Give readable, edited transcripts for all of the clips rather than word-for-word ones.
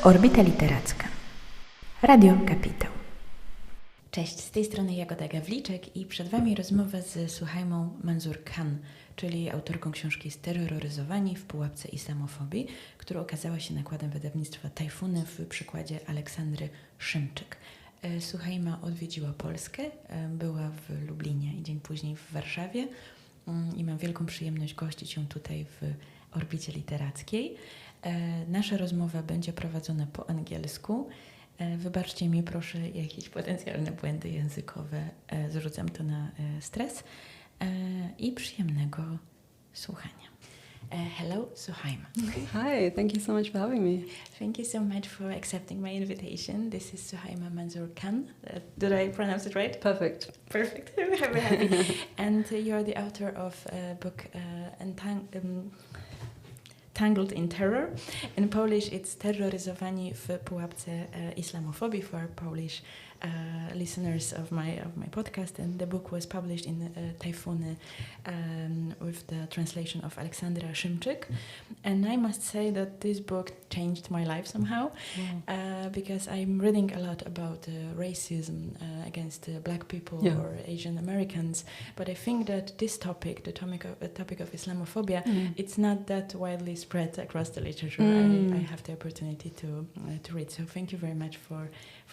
Orbita literacka. Radio Kapitał. Cześć, z tej strony Jagoda Gawliczek i przed Wami rozmowa z Suhaiymą Manzoor-Khan, czyli autorką książki Sterroryzowani w pułapce islamofobii, która ukazała się nakładem wydawnictwa Tajfuny w przykładzie Aleksandry Szymczyk. Suhaiymah odwiedziła Polskę, była w Lublinie i dzień później w Warszawie i mam wielką przyjemność gościć ją tutaj w Orbicie Literackiej. Nasza rozmowa będzie prowadzona po angielsku. Wybaczcie mi proszę jakieś potencjalne błędy językowe, zrzucam to na stres i przyjemnego słuchania. Hello, Suhaiymah. Hi, thank you so much for having me. Thank you so much for accepting my invitation. This is Suhaiymah Manzoor-Khan. Did I pronounce it right? Perfect. Perfect. I'm very happy. And you're the author of a book Tangled in Terror. In Polish it's Sterroryzowani w pułapce islamofobii for Polish listeners of my podcast, and the book was published in Tajfuny with the translation of Aleksandra Szymczyk. And I must say that this book changed my life somehow, because I'm reading a lot about racism against black people or Asian Americans, but I think that this topic, the topic of Islamophobia, it's not that widely spread across the literature. I have the opportunity to read, so thank you very much for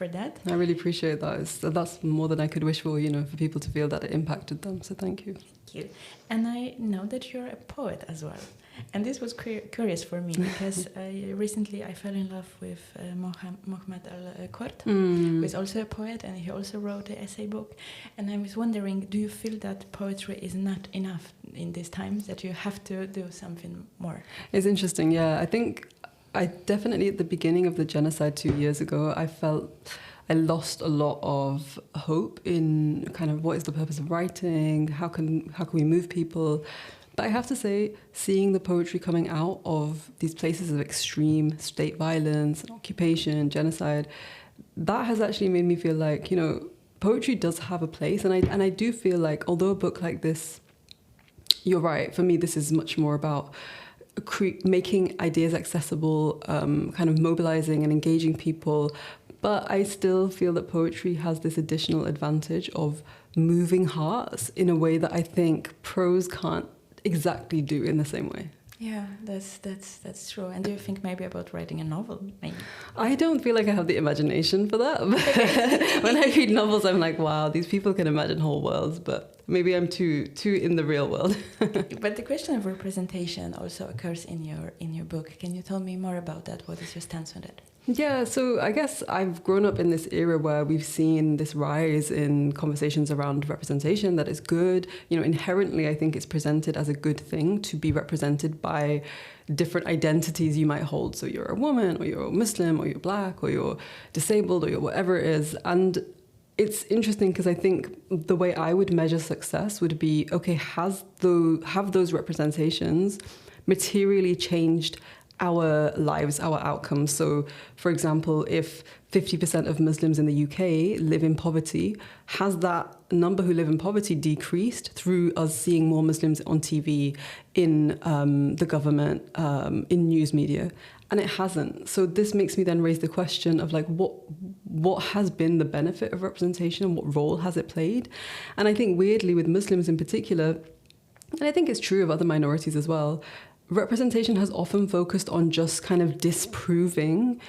that. I really appreciate that. That's more than I could wish for, for people to feel that it impacted them. So thank you. Thank you. And I know that you're a poet as well. And this was curious for me because recently I fell in love with Mohammed Al-Kort, who is also a poet, and he also wrote an essay book. And I was wondering, do you feel that poetry is not enough in these times, that you have to do something more? It's interesting, yeah. I think I definitely, at the beginning of the genocide 2 years ago, I felt I lost a lot of hope in kind of what is the purpose of writing, how can we move people. But I have to say, seeing the poetry coming out of these places of extreme state violence, occupation, genocide, that has actually made me feel like, poetry does have a place. And I do feel like, although a book like this, you're right, for me this is much more about making ideas accessible, kind of mobilizing and engaging people. But I still feel that poetry has this additional advantage of moving hearts in a way that I think prose can't exactly do in the same way. Yeah, that's true. And do you think maybe about writing a novel? Maybe? I don't feel like I have the imagination for that. When I read novels, I'm like, wow, these people can imagine whole worlds, but maybe I'm too in the real world. But the question of representation also occurs in your book. Can you tell me more about that? What is your stance on that? Yeah, so I guess I've grown up in this era where we've seen this rise in conversations around representation that is good. Inherently, I think it's presented as a good thing to be represented by different identities you might hold. So you're a woman, or you're a Muslim, or you're black, or you're disabled, or you're whatever it is. And it's interesting because I think the way I would measure success would be, okay, have those representations materially changed our lives, our outcomes? So, for example, if 50% of Muslims in the UK live in poverty, has that number who live in poverty decreased through us seeing more Muslims on TV, in the government, in news media? And it hasn't. So this makes me then raise the question of like, what has been the benefit of representation and what role has it played? And I think weirdly with Muslims in particular, and I think it's true of other minorities as well, representation has often focused on just kind of disproving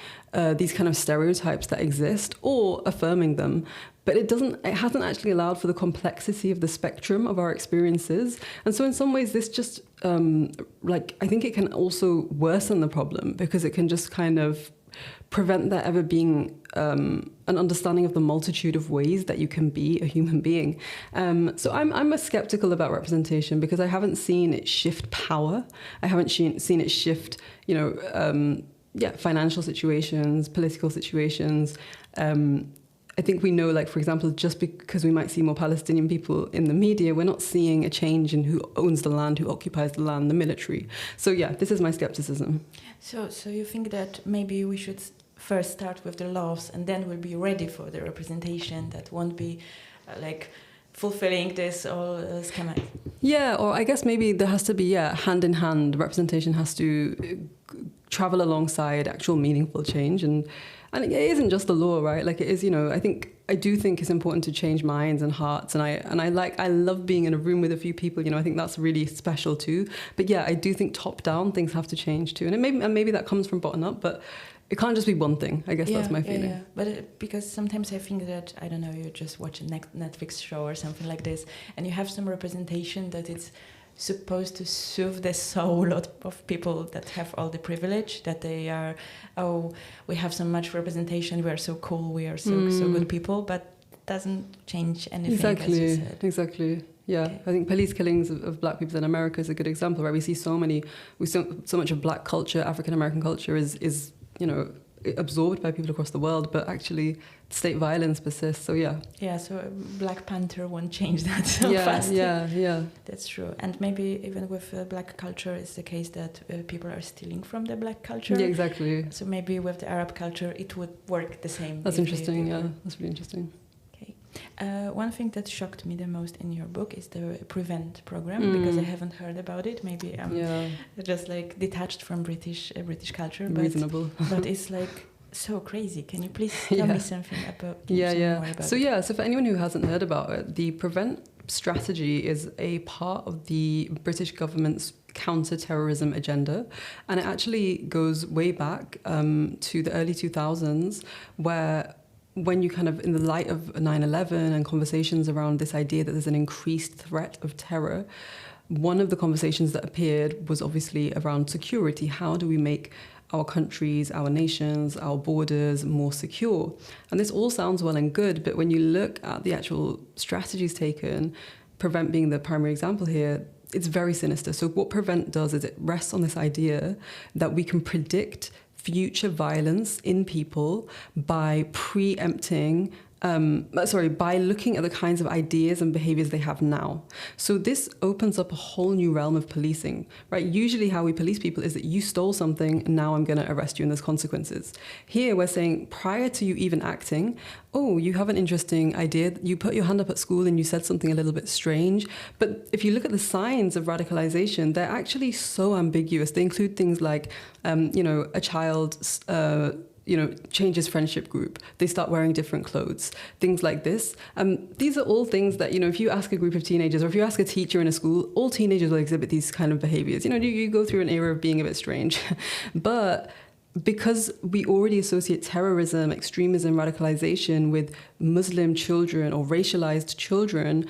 these kind of stereotypes that exist or affirming them. But it hasn't actually allowed for the complexity of the spectrum of our experiences. And so in some ways this just, I think it can also worsen the problem because it can just kind of prevent there ever being an understanding of the multitude of ways that you can be a human being. So I'm skeptical about representation because I haven't seen it shift power. I haven't seen it shift, financial situations, political situations. I think we know, like, for example, just because we might see more Palestinian people in the media, we're not seeing a change in who owns the land, who occupies the land, the military. So yeah, this is my skepticism. So you think that maybe we should first start with the laws and then we'll be ready for the representation that won't be fulfilling this all schematic? Yeah, or I guess maybe there has to be, hand in hand, representation has to travel alongside actual meaningful change. And it isn't just the law, right? Like it is, I do think it's important to change minds and hearts. And I love being in a room with a few people, I think that's really special too. But yeah, I do think top down things have to change too. And maybe that comes from bottom up, but it can't just be one thing. I guess that's my feeling. Yeah. But because sometimes I think that, I don't know, you just watch a Netflix show or something like this, and you have some representation that it's supposed to soothe the soul of people that have all the privilege, that they are, we have so much representation, we are so cool, we are so good people, but it doesn't change anything. Exactly. Yeah, okay. I think police killings of black people in America is a good example, right? We see so much of black culture, African American culture is absorbed by people across the world, but actually state violence persists. So so Black Panther won't change that so fast. Yeah, that's true. And maybe even with black culture, it's the case that people are stealing from the black culture. Yeah, exactly. So maybe with the Arab culture it would work the same. That's interesting. That's really interesting. One thing that shocked me the most in your book is the Prevent program, because I haven't heard about it. Maybe I'm just like detached from British culture. But, reasonable. But it's like so crazy. Can you please tell me something about it? So for anyone who hasn't heard about it, the Prevent strategy is a part of the British government's counter-terrorism agenda, and it actually goes way back to the early 2000s, where when you kind of, in the light of 9/11 and conversations around this idea that there's an increased threat of terror, one of the conversations that appeared was obviously around security. How do we make our countries, our nations, our borders more secure? And this all sounds well and good, but when you look at the actual strategies taken, Prevent being the primary example here, it's very sinister. So what Prevent does is it rests on this idea that we can predict future violence in people by preempting, by looking at the kinds of ideas and behaviors they have now. So this opens up a whole new realm of policing, right? Usually how we police people is that you stole something, now I'm going to arrest you and there's consequences. Here we're saying prior to you even acting, you have an interesting idea, you put your hand up at school and you said something a little bit strange. But if you look at the signs of radicalization, they're actually so ambiguous. They include things like, a child changes friendship group, they start wearing different clothes, things like this. These are all things that, if you ask a group of teenagers, or if you ask a teacher in a school, all teenagers will exhibit these kind of behaviors. You go through an era of being a bit strange. But because we already associate terrorism, extremism, radicalization with Muslim children or racialized children,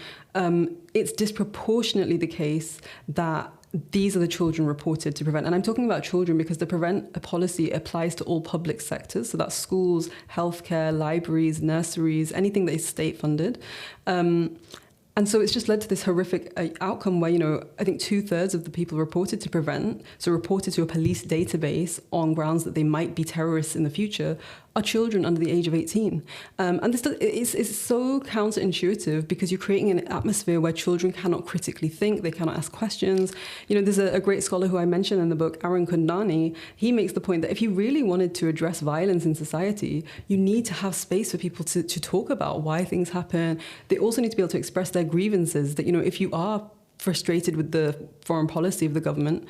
it's disproportionately the case that these are the children reported to Prevent. And I'm talking about children because the Prevent policy applies to all public sectors. So that's schools, healthcare, libraries, nurseries, anything that is state funded. And so it's just led to this horrific outcome where, I think 2/3 of the people reported to Prevent, so reported to a police database on grounds that they might be terrorists in the future, are children under the age of 18. And this is so counterintuitive because you're creating an atmosphere where children cannot critically think, they cannot ask questions. There's a great scholar who I mentioned in the book, Aaron Kundani. He makes the point that if you really wanted to address violence in society, you need to have space for people to talk about why things happen. They also need to be able to express their grievances, that, if you are frustrated with the foreign policy of the government,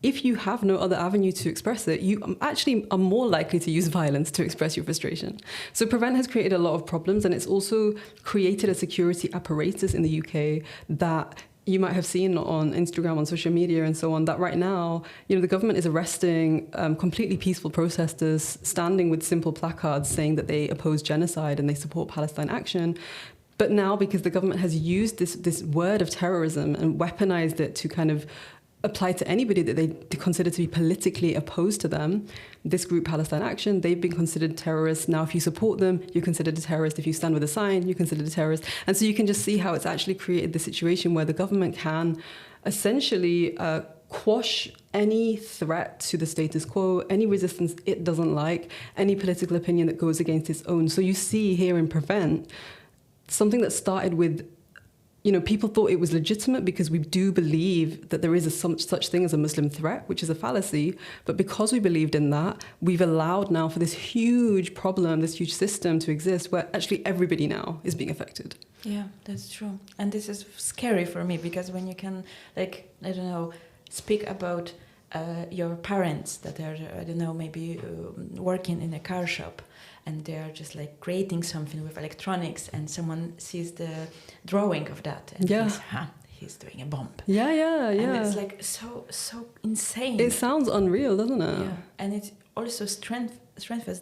if you have no other avenue to express it, you actually are more likely to use violence to express your frustration. So Prevent has created a lot of problems, and it's also created a security apparatus in the UK that you might have seen on Instagram, on social media and so on, that right now, the government is arresting completely peaceful protesters, standing with simple placards saying that they oppose genocide and they support Palestine action. But now, because the government has used this word of terrorism and weaponized it to kind of apply to anybody that they consider to be politically opposed to them, this group Palestine Action, they've been considered terrorists. Now, if you support them, you're considered a terrorist. If you stand with a sign, you're considered a terrorist. And so you can just see how it's actually created the situation where the government can essentially quash any threat to the status quo, any resistance it doesn't like, any political opinion that goes against its own. So you see here in Prevent, something that started with, people thought it was legitimate because we do believe that there is such thing as a Muslim threat, which is a fallacy. But because we believed in that, we've allowed now for this huge problem, this huge system to exist where actually everybody now is being affected. Yeah, that's true. And this is scary for me because when you can, speak about your parents that are, I don't know, maybe working in a car shop, and they are just like creating something with electronics, and someone sees the drawing of that and thinks, he's doing a bomb. Yeah. And it's like so insane. It sounds unreal, doesn't it? Yeah, and it also strengthens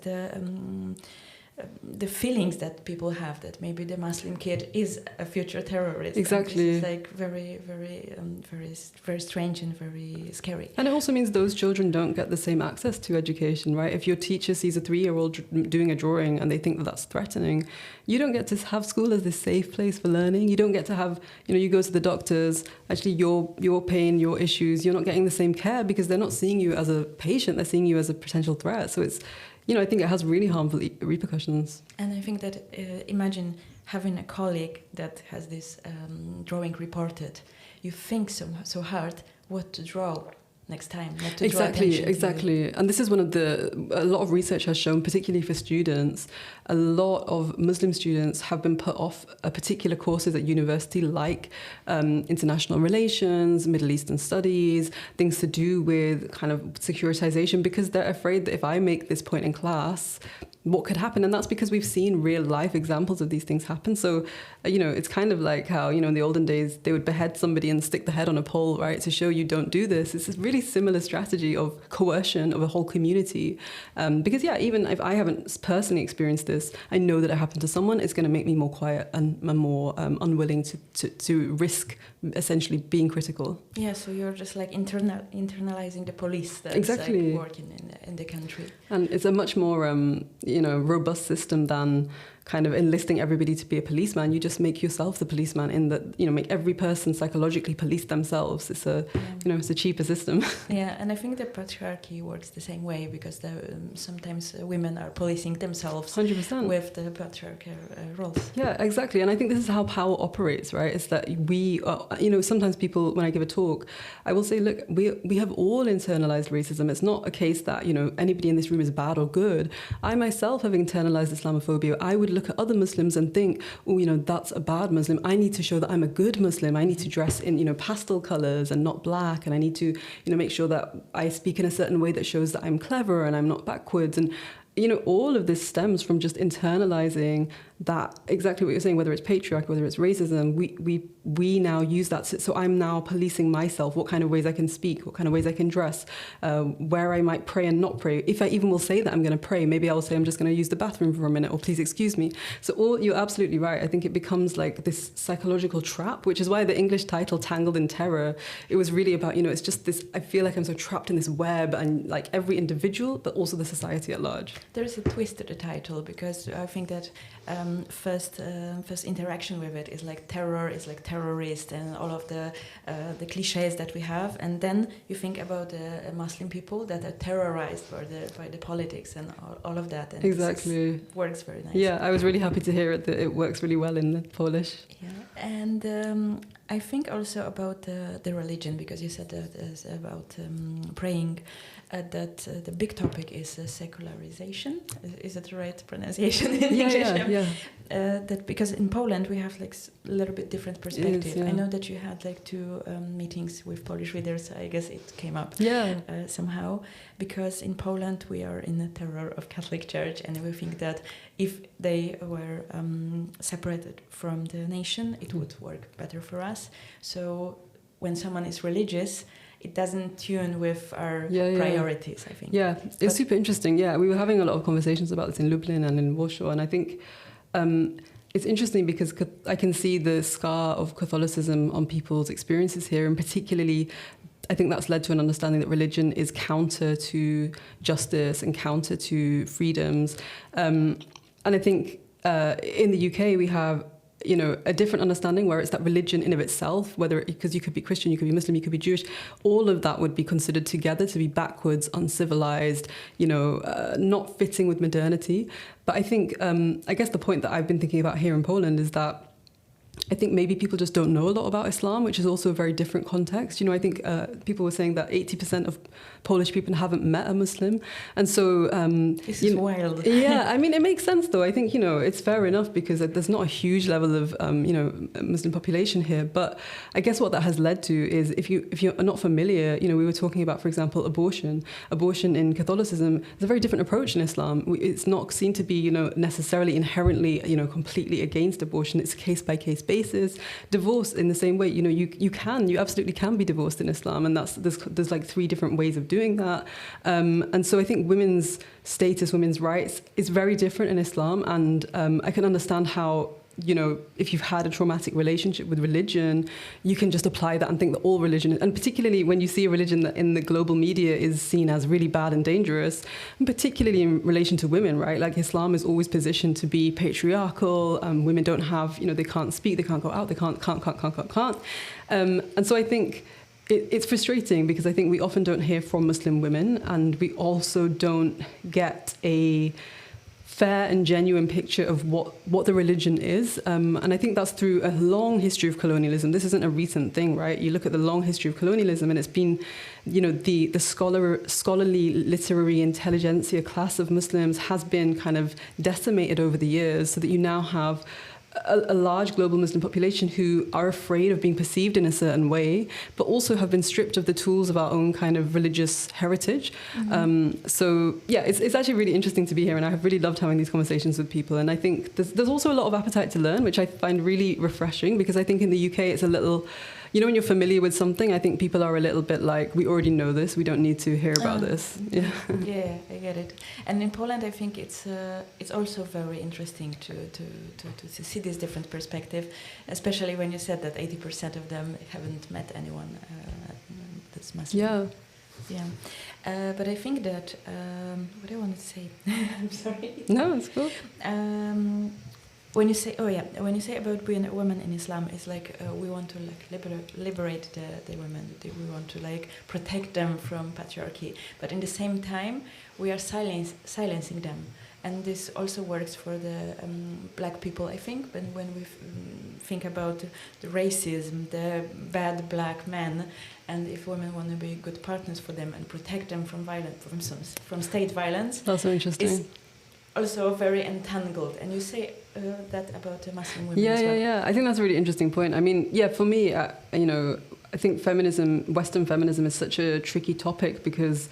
the feelings that people have that maybe the Muslim kid is a future terrorist. Exactly. This is like very, very strange and very scary. And it also means those children don't get the same access to education, right? If your teacher sees a 3-year-old doing a drawing and they think that that's threatening, you don't get to have school as this safe place for learning. You don't get to have, you go to the doctors, actually your pain, your issues, you're not getting the same care because they're not seeing you as a patient, they're seeing you as a potential threat. So it's, I think it has really harmful repercussions. And I think that imagine having a colleague that has this drawing reported. You think so hard what to draw next time, not to draw attention to. Exactly. And this is a lot of research has shown, particularly for students, a lot of Muslim students have been put off particular courses at university, like international relations, Middle Eastern studies, things to do with kind of securitization, because they're afraid that if I make this point in class, what could happen? And that's because we've seen real life examples of these things happen. So, it's kind of like how, in the olden days, they would behead somebody and stick the head on a pole, right, to show you don't do this. It's a really similar strategy of coercion of a whole community. Because, even if I haven't personally experienced this, I know that it happened to someone. It's going to make me more quiet and more unwilling to risk essentially being critical. Yeah, so you're just like internalizing the police that's exactly. like working in the country. And it's a much more, robust system than kind of enlisting everybody to be a policeman. You just make yourself the policeman in that, make every person psychologically police themselves. It's it's a cheaper system. Yeah, and I think the patriarchy works the same way because sometimes women are policing themselves 100%. with the patriarchal roles. Yeah, exactly. And I think this is how power operates, right? It's that we, sometimes people, when I give a talk, I will say, look, we have all internalized racism. It's not a case that, anybody in this room is bad or good. I myself have internalized Islamophobia. I would look at other Muslims and think, that's a bad Muslim. I need to show that I'm a good Muslim. I need to dress in, pastel colors and not black. And I need to, make sure that I speak in a certain way that shows that I'm clever and I'm not backwards. And, all of this stems from just internalizing that, exactly what you're saying, whether it's patriarchy, whether it's racism, we now use that. So I'm now policing myself, what kind of ways I can speak, what kind of ways I can dress, where I might pray and not pray. If I even will say that I'm going to pray, maybe I will say I'm just going to use the bathroom for a minute, or please excuse me. So you're absolutely right. I think it becomes like this psychological trap, which is why the English title Tangled in Terror, it was really about, it's just this, I feel like I'm so trapped in this web, and like every individual, but also the society at large. There's a twist to the title, because I think that first interaction with it is like terror, is like terrorist, and all of the cliches that we have, and then you think about the Muslim people that are terrorized by the politics and all of that, and exactly works very nicely. Yeah, I was really happy to hear it that it works really well in the Polish. Yeah, and I think also about the religion, because you said that about praying. That the big topic is secularization. Is it the right pronunciation in English? Yeah. That because in Poland we have like a little bit different perspective. Yeah. I know that you had like 2 meetings with Polish readers. I guess it came up somehow, because in Poland we are in the terror of Catholic Church, and we think that if they were separated from the nation, it would work better for us. So when someone is religious, it doesn't tune with our priorities, I think. Yeah, it's super interesting. Yeah, we were having a lot of conversations about this in Lublin and in Warsaw, and I think it's interesting because I can see the scar of Catholicism on people's experiences here, and particularly I think that's led to an understanding that religion is counter to justice and counter to freedoms. And I think in the UK we have a different understanding where it's that religion in of itself, because you could be Christian, you could be Muslim, you could be Jewish, all of that would be considered together to be backwards, uncivilized, not fitting with modernity. But I think, I guess the point that I've been thinking about here in Poland is that I think maybe people just don't know a lot about Islam, which is also a very different context. I think people were saying that 80% of Polish people haven't met a Muslim. And so... this is wild. Yeah, I mean, it makes sense, though. I think, it's fair enough because there's not a huge level of, Muslim population here. But I guess what that has led to is if you're not familiar, we were talking about, for example, abortion. Abortion in Catholicism is a very different approach in Islam. It's not seen to be, necessarily inherently, completely against abortion. It's a case-by-case basis. Divorce in the same way, you absolutely can be divorced in Islam, and there's like 3 different ways of doing that. And so I think women's status, women's rights is very different in Islam, and I can understand how, if you've had a traumatic relationship with religion, you can just apply that and think that all religion, and particularly when you see a religion that in the global media is seen as really bad and dangerous, and particularly in relation to women, right? Like Islam is always positioned to be patriarchal. Women don't have, they can't speak, they can't go out, they can't. And so I think it's frustrating because I think we often don't hear from Muslim women, and we also don't get a fair and genuine picture of what the religion is. And I think that's through a long history of colonialism. This isn't a recent thing, right? You look at the long history of colonialism, and it's been, the scholarly literary intelligentsia class of Muslims has been kind of decimated over the years, so that you now have a large global Muslim population who are afraid of being perceived in a certain way, but also have been stripped of the tools of our own kind of religious heritage. Mm-hmm. So yeah, it's actually really interesting to be here, and I have really loved having these conversations with people. And I think there's also a lot of appetite to learn, which I find really refreshing, because I think in the UK it's a little... when you're familiar with something, I think people are a little bit like, we already know this, we don't need to hear about this. Yeah. Yeah, I get it. And in Poland, I think it's also very interesting to see this different perspective, especially when you said that 80% of them haven't met anyone that's Muslim. Yeah. Yeah. But I think that, what I want to say, I'm sorry. No, it's cool. When you say about being a woman in Islam, it's like we want to liberate the women. We want to protect them from patriarchy, but in the same time we are silencing them. And this also works for the black people, I think. When we think about the racism, the bad black men, and if women want to be good partners for them and protect them from violence, from state violence, that's so interesting. Is also very entangled. And you say that about the Muslim women as well. Yeah. I think that's a really interesting point. I mean, for me, I think Western feminism is such a tricky topic, because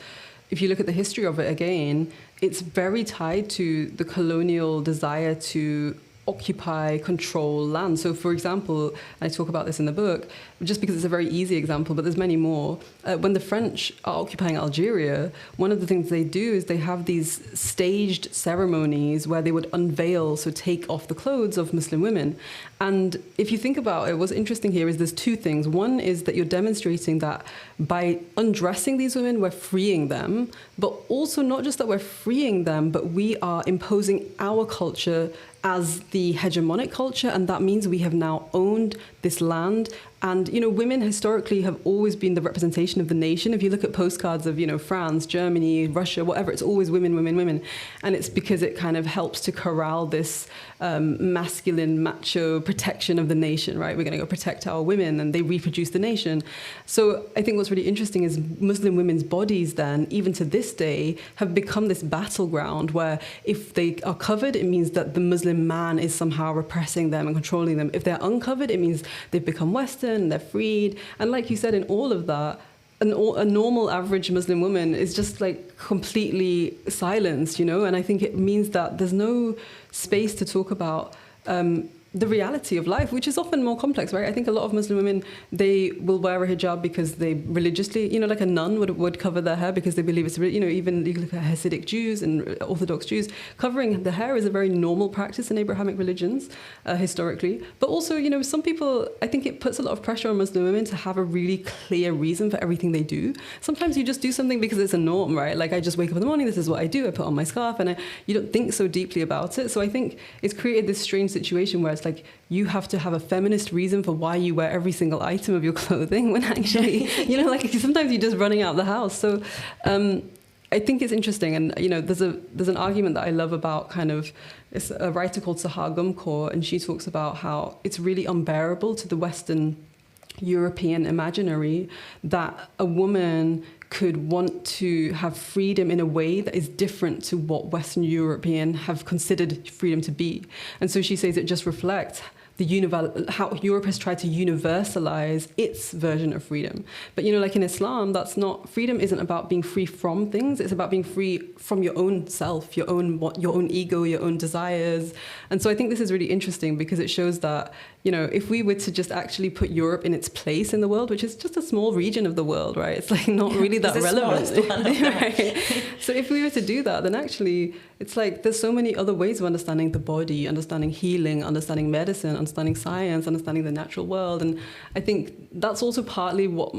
if you look at the history of it again, it's very tied to the colonial desire to occupy, control land. So, for example, I talk about this in the book, just because it's a very easy example, but there's many more. When the French are occupying Algeria, one of the things they do is they have these staged ceremonies where they would unveil, so take off the clothes of Muslim women. And if you think about it, what's interesting here is there's 2 things. One is that you're demonstrating that by undressing these women, we're freeing them, but also not just that we're freeing them, but we are imposing our culture as the hegemonic culture, and that means we have now owned this land. And, women historically have always been the representation of the nation. If you look at postcards of, France, Germany, Russia, whatever, it's always women, women, women. And it's because it kind of helps to corral this masculine, macho protection of the nation, right? We're going to go protect our women, and they reproduce the nation. So I think what's really interesting is Muslim women's bodies then, even to this day, have become this battleground where if they are covered, it means that the Muslim man is somehow repressing them and controlling them. If they're uncovered, it means they've become Western, they're freed. And like you said, in all of that, a normal average Muslim woman is just completely silenced, and I think it means that there's no space to talk about the reality of life, which is often more complex, right? I think a lot of Muslim women, they will wear a hijab because they religiously, like a nun would cover their hair because they believe it's, even you look at Hasidic Jews and Orthodox Jews, covering the hair is a very normal practice in Abrahamic religions, historically. But also, some people, I think it puts a lot of pressure on Muslim women to have a really clear reason for everything they do. Sometimes you just do something because it's a norm, right? Like I just wake up in the morning, this is what I do, I put on my scarf, and you don't think so deeply about it. So I think it's created this strange situation where it's you have to have a feminist reason for why you wear every single item of your clothing, when actually, sometimes you're just running out the house. So I think it's interesting, and there's an argument that I love about it's a writer called Sahar Gumkor, and she talks about how it's really unbearable to the Western European imaginary that a woman could want to have freedom in a way that is different to what Western European have considered freedom to be. And so she says it just reflects how Europe has tried to universalize its version of freedom. But like in Islam, freedom isn't about being free from things. It's about being free from your own self, your own ego, your own desires. And so I think this is really interesting because it shows that if we were to just actually put Europe in its place in the world, which is just a small region of the world, right? It's like not really that relevant. Right? So if we were to do that, then actually it's like there's so many other ways of understanding the body, understanding healing, understanding medicine, understanding science, understanding the natural world. And I think that's also partly what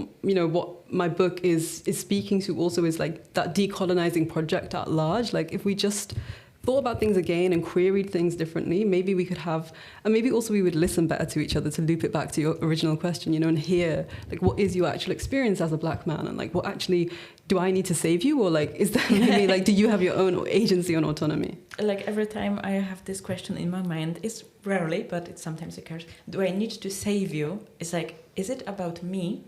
my book is speaking to also, is like that decolonizing project at large. Like if we just thought about things again and queried things differently, maybe we could have, and maybe also we would listen better to each other, to loop it back to your original question, and hear like what is your actual experience as a Black man, and like what actually do I need to save you, or like is that maybe like do you have your own agency and autonomy? Like every time I have this question in my mind, it's rarely, but it sometimes occurs, do I need to save you? It's like, is it about me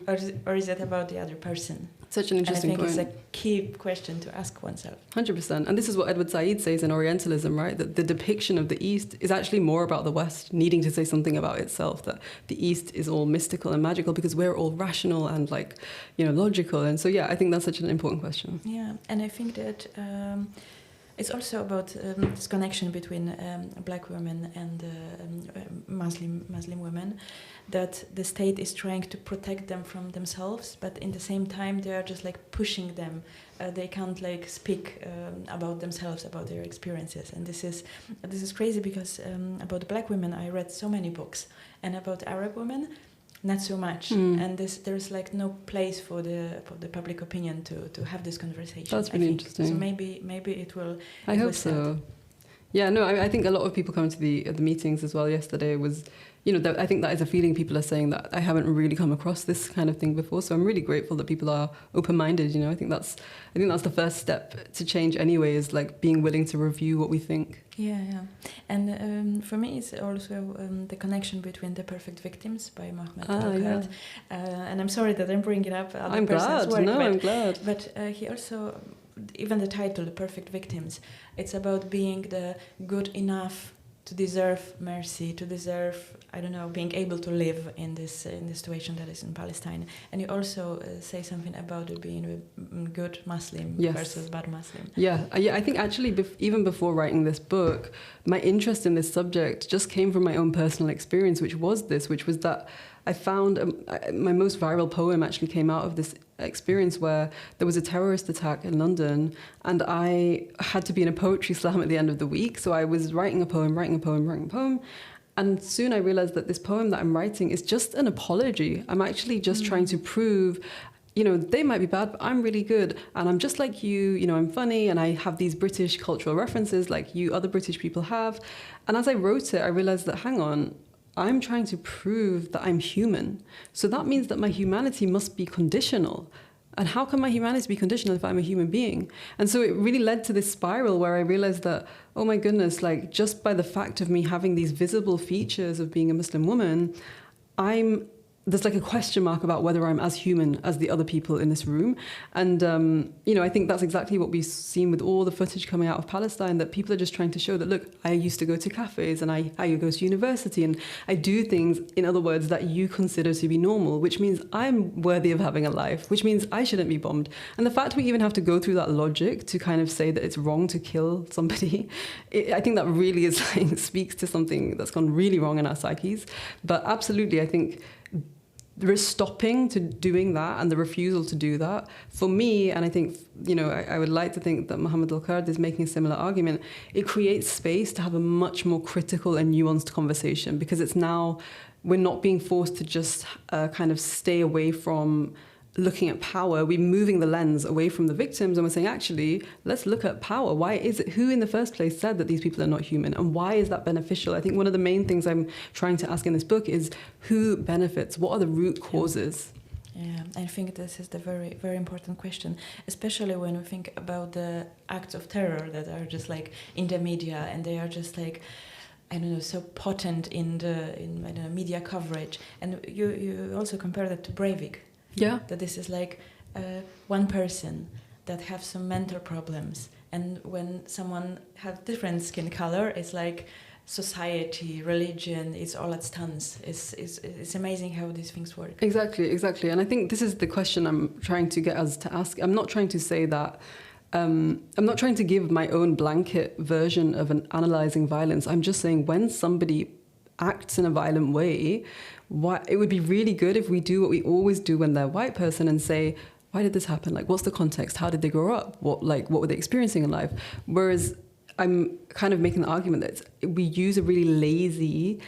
or is it about the other person? Such an interesting point. And I think it's a key question to ask oneself. 100%. And this is what Edward Said says in Orientalism, right? That the depiction of the East is actually more about the West needing to say something about itself, that the East is all mystical and magical because we're all rational and like, logical. And so, yeah, I think that's such an important question. Yeah, and I think that it's also about this connection between Black women and Muslim women, that the state is trying to protect them from themselves, but in the same time they are just like pushing them. They can't like speak about themselves, about their experiences, and this is crazy because about Black women I read so many books, and about Arab women not so much. And there's like no place for the public opinion to have this conversation. That's really interesting. So maybe it will. I hope so. Yeah, no, I think a lot of people coming to the meetings as well yesterday was, I think that is a feeling people are saying that I haven't really come across this kind of thing before. So I'm really grateful that people are open-minded. I think that's the first step to change anyway, is like being willing to review what we think. Yeah. And for me, it's also the connection between The Perfect Victims by Mohammed Al-Khat. And I'm sorry that I'm bringing it up. I'm glad. I'm glad. But he also, even the title, The Perfect Victims, it's about being the good enough to deserve mercy, to deserve, being able to live in this situation that is in Palestine. And you also say something about it being a good Muslim versus bad Muslim. Yeah, I think actually even before writing this book, my interest in this subject just came from my own personal experience, which was that I found my most viral poem actually came out of this experience where there was a terrorist attack in London, and I had to be in a poetry slam at the end of the week. So I was writing a poem, and soon I realized that this poem that I'm writing is just an apology. I'm actually just trying to prove, they might be bad, but I'm really good, and I'm just like you, I'm funny, and I have these British cultural references like you other British people have. And as I wrote it, I realized that, hang on, I'm trying to prove that I'm human. So that means that my humanity must be conditional. And how can my humanity be conditional if I'm a human being? And so it really led to this spiral where I realized that, oh my goodness, like just by the fact of me having these visible features of being a Muslim woman, there's like a question mark about whether I'm as human as the other people in this room. And, I think that's exactly what we've seen with all the footage coming out of Palestine, that people are just trying to show that, look, I used to go to cafes and I go to university and I do things, in other words, that you consider to be normal, which means I'm worthy of having a life, which means I shouldn't be bombed. And the fact we even have to go through that logic to kind of say that it's wrong to kill somebody, I think that really is like, speaks to something that's gone really wrong in our psyches. But absolutely, I think there is stopping to doing that and the refusal to do that. For me, and I think, I would like to think that Mohammed Al-Khat is making a similar argument, it creates space to have a much more critical and nuanced conversation, because it's now, we're not being forced to just kind of stay away from looking at power. We're moving the lens away from the victims and we're saying, actually, let's look at power. Why is it, who in the first place said that these people are not human, and why is that beneficial? I think one of the main things I'm trying to ask in this book is who benefits? What are the root causes? Yeah, I think this is the very, very important question, especially when we think about the acts of terror that are just like in the media, and they are just like, I don't know, so potent in I don't know, media coverage. And you also compare that to Breivik. Yeah. That this is like one person that have some mental problems, and when someone has different skin color, it's like society, religion, it's all at stunts. It's amazing how these things work. Exactly. And I think this is the question I'm trying to get us to ask. I'm not trying to say that, I'm not trying to give my own blanket version of an analyzing violence. I'm just saying when somebody acts in a violent way, it would be really good if we do what we always do when they're a white person and say, why did this happen? Like, what's the context? How did they grow up? What were they experiencing in life? Whereas I'm kind of making the argument that we use a really lazy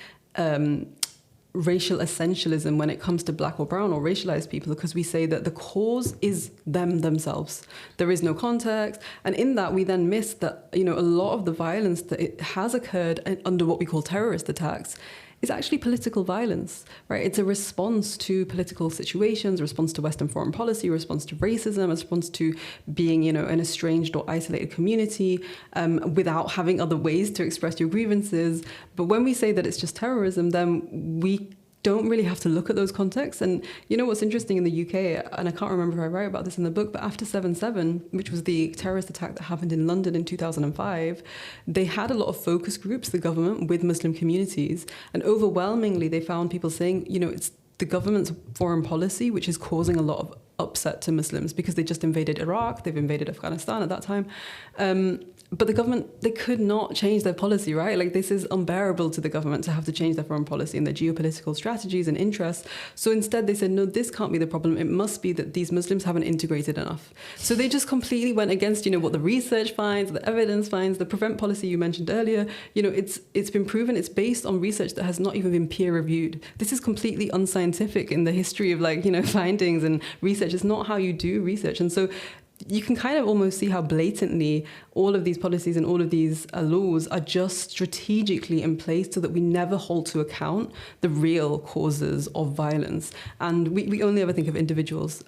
racial essentialism when it comes to black or brown or racialized people, because we say that the cause is themselves. There is no context. And in that, we then miss that, a lot of the violence that it has occurred under what we call terrorist attacks is actually political violence, right? It's a response to political situations, a response to Western foreign policy, a response to racism, a response to being, an estranged or isolated community without having other ways to express your grievances. But when we say that it's just terrorism, then we don't really have to look at those contexts. And what's interesting in the UK, and I can't remember if I write about this in the book, but after 7/7, which was the terrorist attack that happened in London in 2005, they had a lot of focus groups, the government, with Muslim communities. And overwhelmingly, they found people saying, it's the government's foreign policy which is causing a lot of upset to Muslims, because they just invaded Iraq, they've invaded Afghanistan at that time. But the government, they could not change their policy, right? Like, this is unbearable to the government to have to change their foreign policy and their geopolitical strategies and interests. So instead they said, no, this can't be the problem. It must be that these Muslims haven't integrated enough. So they just completely went against, what the research finds, the evidence finds, the prevent policy you mentioned earlier. It's been proven, it's based on research that has not even been peer reviewed. This is completely unscientific in the history of findings and research. It's not how you do research. And so you can kind of almost see how blatantly all of these policies and all of these laws are just strategically in place so that we never hold to account the real causes of violence. And we only ever think of individuals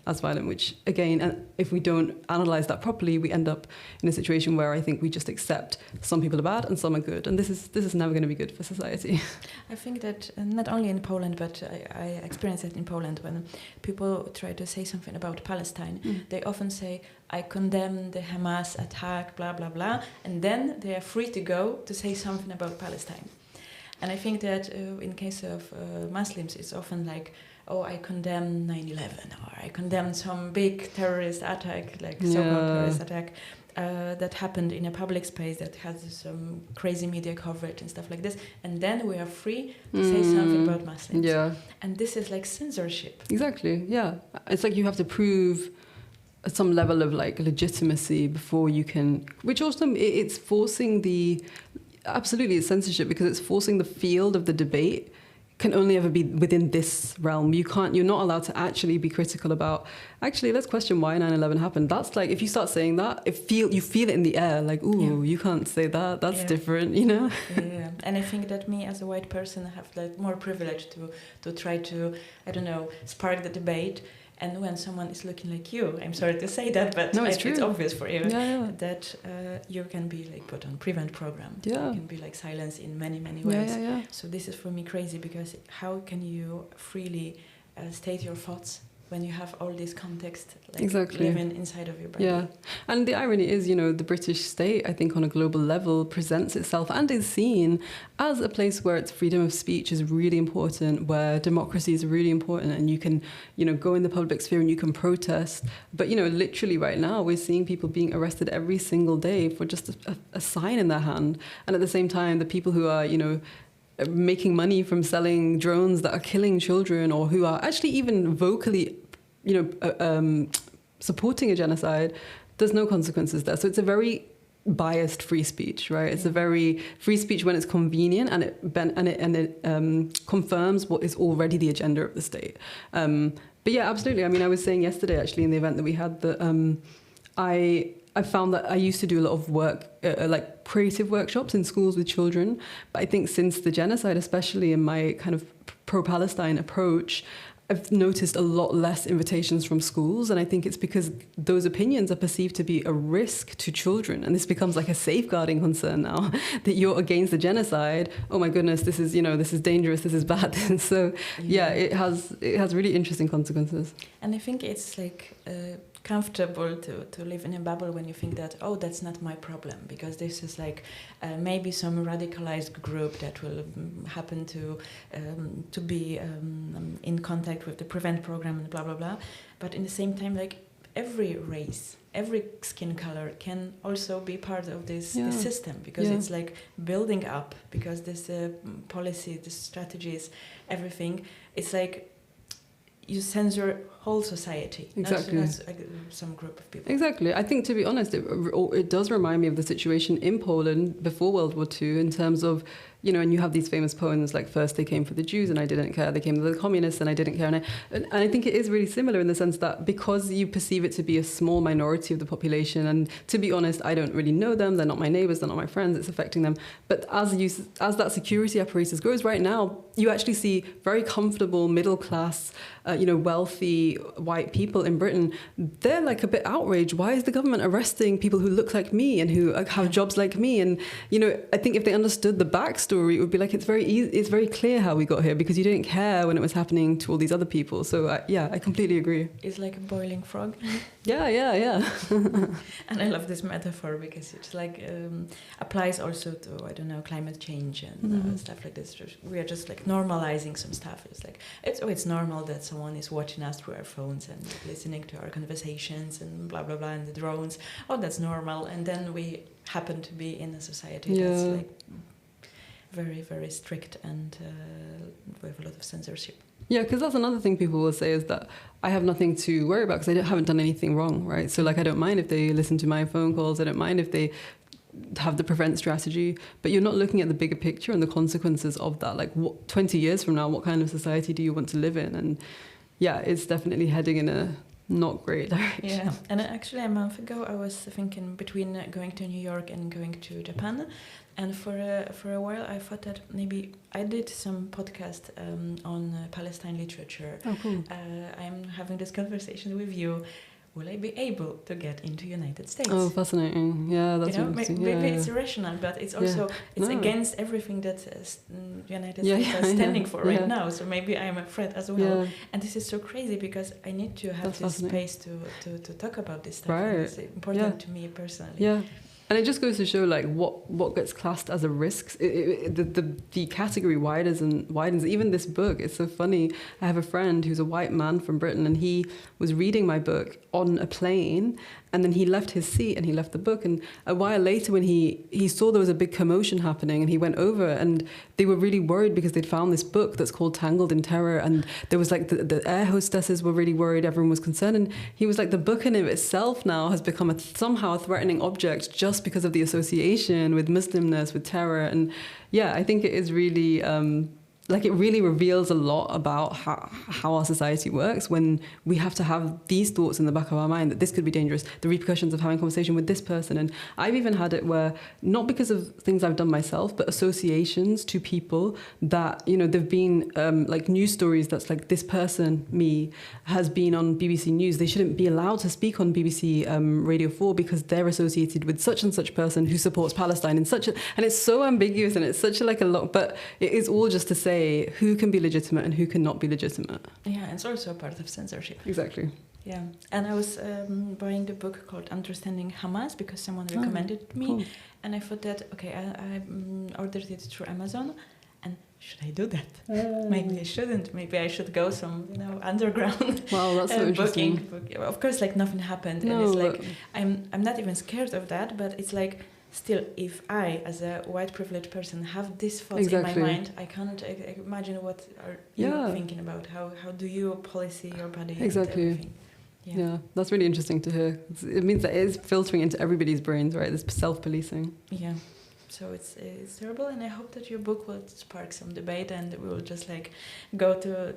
as violent, which, again, if we don't analyze that properly, we end up in a situation where I think we just accept some people are bad and some are good. And this is never going to be good for society. I think that not only in Poland, but I experienced it in Poland when people try to say something about Palestine, they often say, I condemn the Hamas attack, blah, blah, blah, and then they are free to go to say something about Palestine. And I think that in case of Muslims, it's often like, oh, I condemn 9/11, or I condemn some big terrorist attack, like so-called terrorist attack, that happened in a public space that has some crazy media coverage and stuff like this, and then we are free to say something about Muslims. Yeah. And this is like censorship. Exactly, yeah. It's like you have to prove some level of legitimacy before you can, which also it's forcing absolutely it's censorship, because it's forcing the field of the debate can only ever be within this realm. You're not allowed to actually be critical about, actually, let's question why 9/11 happened. That's like, if you start saying that, you feel it in the air, like, ooh, you can't say that, that's different, Yeah, and I think that me as a white person have more privilege to try to, I don't know, spark the debate. And when someone is looking like you, I'm sorry to say that, but no, it's obvious for you that you can be put on prevent program. You can be silenced in many, many ways. So this is for me crazy, because how can you freely state your thoughts when you have all this context living inside of your brain? Yeah, and the irony is, the British state, I think on a global level, presents itself and is seen as a place where its freedom of speech is really important, where democracy is really important, and you can, go in the public sphere and you can protest. But, literally right now, we're seeing people being arrested every single day for just a sign in their hand. And at the same time, the people who are, making money from selling drones that are killing children, or who are actually even vocally, supporting a genocide, there's no consequences there. So it's a very biased free speech, right? It's a very free speech when it's convenient, and it confirms what is already the agenda of the state. But yeah, absolutely. I mean, I was saying yesterday, actually, in the event that we had, that I found that I used to do a lot of work, creative workshops in schools with children. But I think since the genocide, especially in my kind of pro-Palestine approach, I've noticed a lot less invitations from schools, and I think it's because those opinions are perceived to be a risk to children, and this becomes like a safeguarding concern now that you're against the genocide. Oh my goodness, this is dangerous, this is bad. So it has really interesting consequences. And I think it's like comfortable to live in a bubble when you think that, oh, that's not my problem, because this is like maybe some radicalized group that will happen to be in contact with the Prevent program and blah blah blah. But in the same time, like every race, every skin color can also be part of this system, because it's like building up, because this policy, the strategies, everything, it's like you censor whole society, exactly. not some group of people. Exactly. I think, to be honest, it does remind me of the situation in Poland before World War II, in terms of, and you have these famous poems like, first they came for the Jews and I didn't care, they came for the communists and I didn't care. And I think it is really similar in the sense that because you perceive it to be a small minority of the population, and to be honest, I don't really know them, they're not my neighbours, they're not my friends, it's affecting them. But as that security apparatus grows right now, you actually see very comfortable, middle class, wealthy white people in Britain. They're like a bit outraged. Why is the government arresting people who look like me and who have jobs like me? And, I think if they understood the backstory, it would be like, it's very clear how we got here, because you didn't care when it was happening to all these other people. So I completely agree. It's like a boiling frog. Yeah. And I love this metaphor, because it's like applies also to, I don't know, climate change and stuff like this. We are just like normalizing some stuff. It's like, it's normal that someone is watching us through our phones and listening to our conversations and blah blah blah, and the drones. Oh, that's normal. And then we happen to be in a society that's like very, very strict and with a lot of censorship. Yeah, because that's another thing people will say, is that I have nothing to worry about because I haven't done anything wrong, right? So like, I don't mind if they listen to my phone calls, I don't mind if they have the prevent strategy, but you're not looking at the bigger picture and the consequences of that. Like, 20 years from now, what kind of society do you want to live in? And it's definitely heading in a not great direction. Yeah, and actually a month ago I was thinking between going to New York and going to Japan, and for a while I thought that maybe I did some podcast on Palestine literature. Oh, cool. I'm having this conversation with you. Will I be able to get into United States? Oh, fascinating. Yeah, that's interesting. Maybe it's irrational, but it's also against everything that United States is standing for right now. So maybe I'm a threat as well. Yeah. And this is so crazy, because I need to have this space to talk about this stuff. Right. It's important to me personally. Yeah. And it just goes to show like what gets classed as a risk. The category widens. Even this book, it's so funny. I have a friend who's a white man from Britain, and he was reading my book on a plane, and then he left his seat and he left the book. And a while later, when he saw there was a big commotion happening, and he went over, and they were really worried because they'd found this book that's called Tangled in Terror, and there was like the air hostesses were really worried, everyone was concerned, and he was like, the book in itself now has become somehow a threatening object just because of the association with Muslimness, with terror. And I think it is really it really reveals a lot about how our society works when we have to have these thoughts in the back of our mind that this could be dangerous, the repercussions of having a conversation with this person. And I've even had it where, not because of things I've done myself, but associations to people that, there've been like news stories that's like, this person, me, has been on BBC News. They shouldn't be allowed to speak on BBC Radio 4 because they're associated with such and such person who supports Palestine and it's so ambiguous, and it's such a lot, but it is all just to say who can be legitimate and who cannot be legitimate. Yeah, and it's also part of censorship. Exactly. Yeah, and I was buying the book called Understanding Hamas because someone recommended it to me, cool. And I thought that, okay, I ordered it through Amazon, and should I do that? Maybe I shouldn't. Maybe I should go some, underground. Wow, that's so interesting. Of course, like nothing happened, and it's like I'm not even scared of that, but it's like, still, if I, as a white privileged person, have these thoughts in my mind, I can't imagine what are you thinking about. How do you policy your body? Exactly. And everything? Yeah, that's really interesting to hear. It means that it is filtering into everybody's brains, right? This self-policing. Yeah. So it's terrible, and I hope that your book will spark some debate, and we will just go to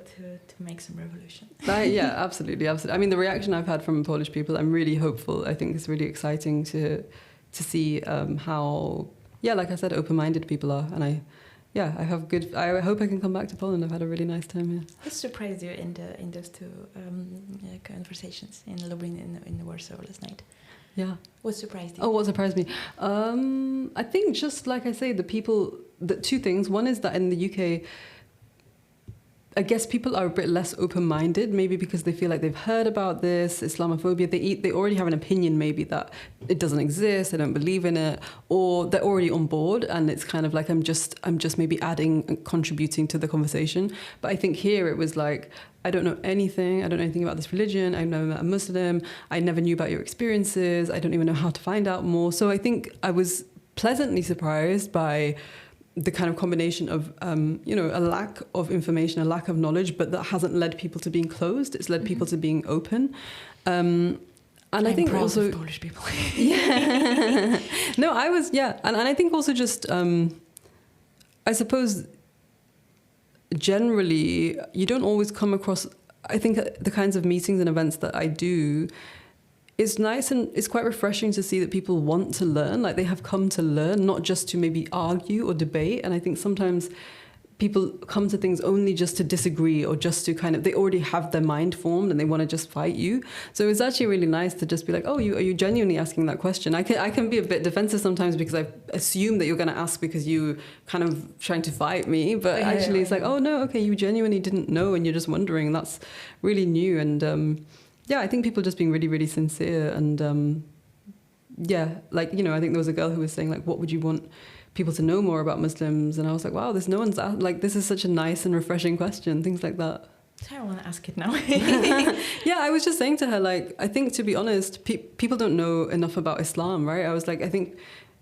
make some revolution. Yeah, absolutely. I mean, the reaction I've had from Polish people, I'm really hopeful. I think it's really exciting to see how, like I said, open-minded people are. And yeah, I hope I can come back to Poland. I've had a really nice time here. What surprised you in those two conversations in Lublin in Warsaw last night? Yeah. What surprised you? Oh, what surprised me? I think just like I say, the two things. One is that in the UK, I guess people are a bit less open-minded, maybe because they feel like they've heard about this Islamophobia. They already have an opinion, maybe that it doesn't exist, they don't believe in it, or they're already on board, and it's kind of like I'm just maybe adding and contributing to the conversation. But I think here it was like, I don't know anything about this religion, I've never met a Muslim, I never knew about your experiences, I don't even know how to find out more. So I think I was pleasantly surprised by the kind of combination of, a lack of information, a lack of knowledge, but that hasn't led people to being closed. It's led people to being open. And I think proud also of Polish people. yeah. No, I was, yeah. And I think also just, I suppose, generally, you don't always come across, I think the kinds of meetings and events that I do, it's nice and it's quite refreshing to see that people want to learn, like they have come to learn, not just to maybe argue or debate. And I think sometimes people come to things only just to disagree or just to they already have their mind formed and they want to just fight you. So it's actually really nice to just be like, oh, are you genuinely asking that question? I can be a bit defensive sometimes because I assume that you're going to ask because you kind of trying to fight me. But actually it's like, oh no, okay, you genuinely didn't know and you're just wondering. That's really new. And yeah, I think people just being really, really sincere. And I think there was a girl who was saying, like, what would you want people to know more about Muslims? And I was like, wow, this is such a nice and refreshing question, things like that. I want to ask it now. Yeah, I was just saying to her, like, I think, to be honest, people don't know enough about Islam, right? I was like, I think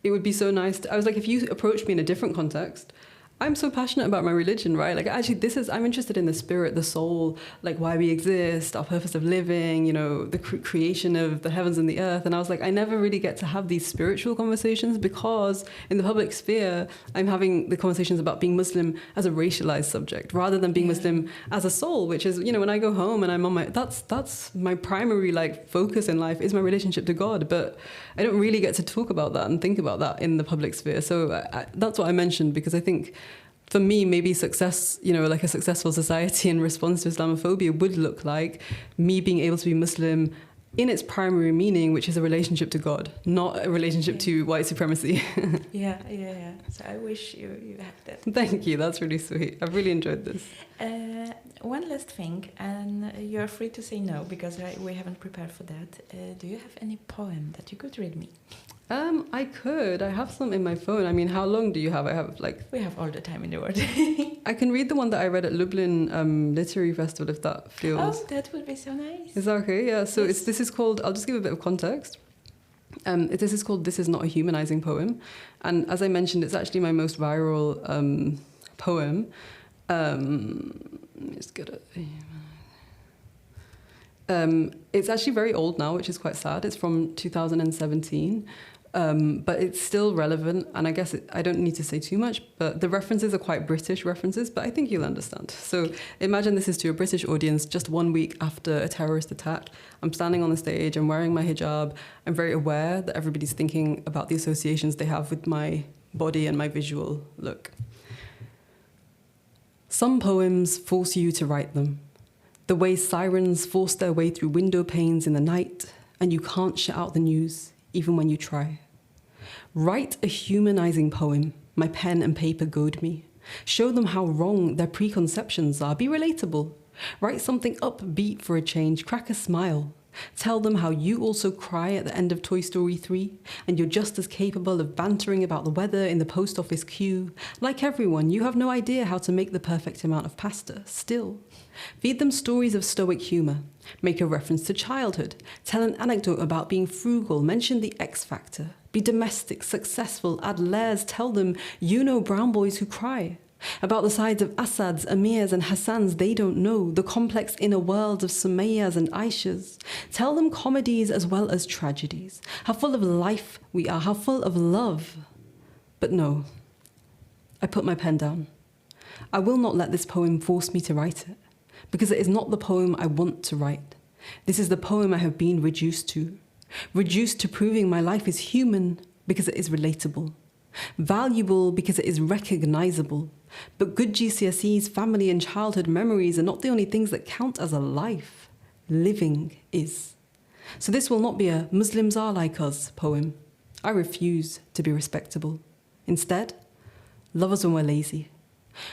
it would be so nice. I was like, if you approached me in a different context, I'm so passionate about my religion, right? Like, actually, I'm interested in the spirit, the soul, like why we exist, our purpose of living, the creation of the heavens and the earth. And I was like, I never really get to have these spiritual conversations because in the public sphere, I'm having the conversations about being Muslim as a racialized subject rather than being Muslim as a soul, which is, when I go home and I'm on that's my primary focus in life is my relationship to God. But I don't really get to talk about that and think about that in the public sphere. So that's what I mentioned, because I think for me, maybe success, like a successful society in response to Islamophobia would look like me being able to be Muslim in its primary meaning, which is a relationship to God, not a relationship to white supremacy. Yeah. So I wish you had that. Thank you. That's really sweet. I've really enjoyed this. One last thing, and you're free to say no, because we haven't prepared for that. Do you have any poem that you could read me? I could. I have some in my phone. I mean, how long do you have? I have We have all the time in the world. I can read the one that I read at Lublin Literary Festival, if that feels... Oh, that would be so nice. Is that okay? Yeah. So yes. This is called... I'll just give a bit of context. This is called This Is Not a Humanizing Poem. And as I mentioned, it's actually my most viral poem. Let's get it. It's actually very old now, which is quite sad. It's from 2017. But it's still relevant, and I guess I don't need to say too much, but the references are quite British references, but I think you'll understand. So imagine this is to a British audience just 1 week after a terrorist attack. I'm standing on the stage, I'm wearing my hijab, I'm very aware that everybody's thinking about the associations they have with my body and my visual look. Some poems force you to write them, the way sirens force their way through window panes in the night, and you can't shut out the news, even when you try. Write a humanizing poem, my pen and paper goad me. Show them how wrong their preconceptions are, be relatable. Write something upbeat for a change, crack a smile. Tell them how you also cry at the end of Toy Story 3, and you're just as capable of bantering about the weather in the post office queue. Like everyone, you have no idea how to make the perfect amount of pasta, still. Feed them stories of stoic humour. Make a reference to childhood. Tell an anecdote about being frugal. Mention the X factor. Be domestic, successful, add layers. Tell them you know brown boys who cry. About the sides of Assads, Amirs and Hassans they don't know, the complex inner worlds of Sumayyas and Aishas. Tell them comedies as well as tragedies. How full of life we are, how full of love. But no, I put my pen down. I will not let this poem force me to write it, because it is not the poem I want to write. This is the poem I have been reduced to proving my life is human because it is relatable, valuable because it is recognizable, But good GCSEs, family and childhood memories are not the only things that count as a life. Living is. So this will not be a Muslims are like us poem. I refuse to be respectable. Instead, love us when we're lazy.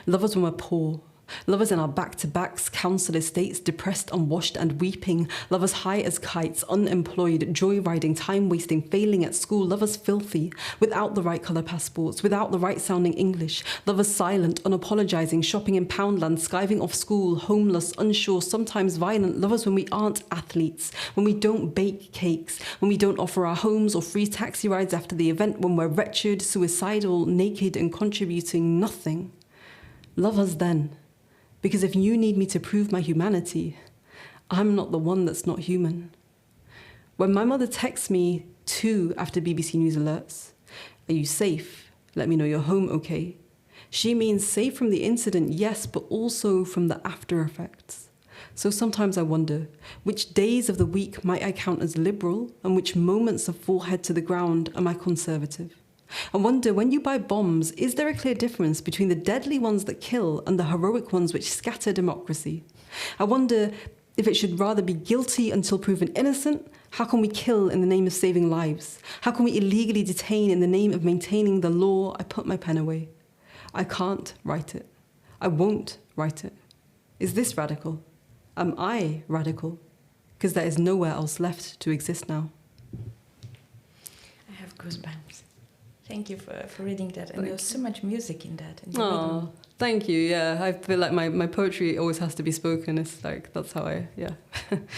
Love us when we're poor. Love us in our back-to-backs, council estates, depressed, unwashed and weeping. Love us high as kites, unemployed, joyriding, time-wasting, failing at school. Love us filthy, without the right colour passports, without the right-sounding English. Love us silent, unapologising, shopping in Poundland, skiving off school, homeless, unsure, sometimes violent. Love us when we aren't athletes, when we don't bake cakes, when we don't offer our homes or free taxi rides after the event, when we're wretched, suicidal, naked and contributing nothing. Love us then. Because if you need me to prove my humanity, I'm not the one that's not human. When my mother texts me too after BBC News alerts, "Are you safe? Let me know you're home okay," she means safe from the incident, yes, but also from the after effects. So sometimes I wonder, which days of the week might I count as liberal and which moments of forehead to the ground am I conservative? I wonder, when you buy bombs, is there a clear difference between the deadly ones that kill and the heroic ones which scatter democracy? I wonder if it should rather be guilty until proven innocent. How can we kill in the name of saving lives? How can we illegally detain in the name of maintaining the law? I put my pen away. I can't write it. I won't write it. Is this radical? Am I radical? Because there is nowhere else left to exist now. I have goosebumps. Thank you for reading that. And there's so much music in that. Oh, thank you. Yeah, I feel like my poetry always has to be spoken. It's like, that's how yeah.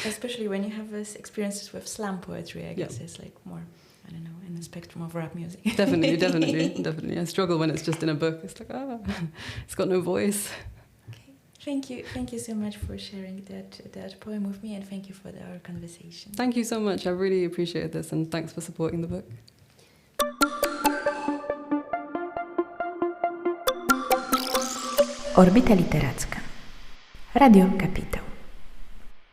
Especially when you have this experiences with slam poetry, I guess it's like more, I don't know, in the spectrum of rap music. Definitely. I struggle when it's just in a book. It's like, it's got no voice. Okay. Thank you so much for sharing that poem with me, and thank you for our conversation. Thank you so much. I really appreciate this, and thanks for supporting the book. Orbita Literacka. Radio Kapitał.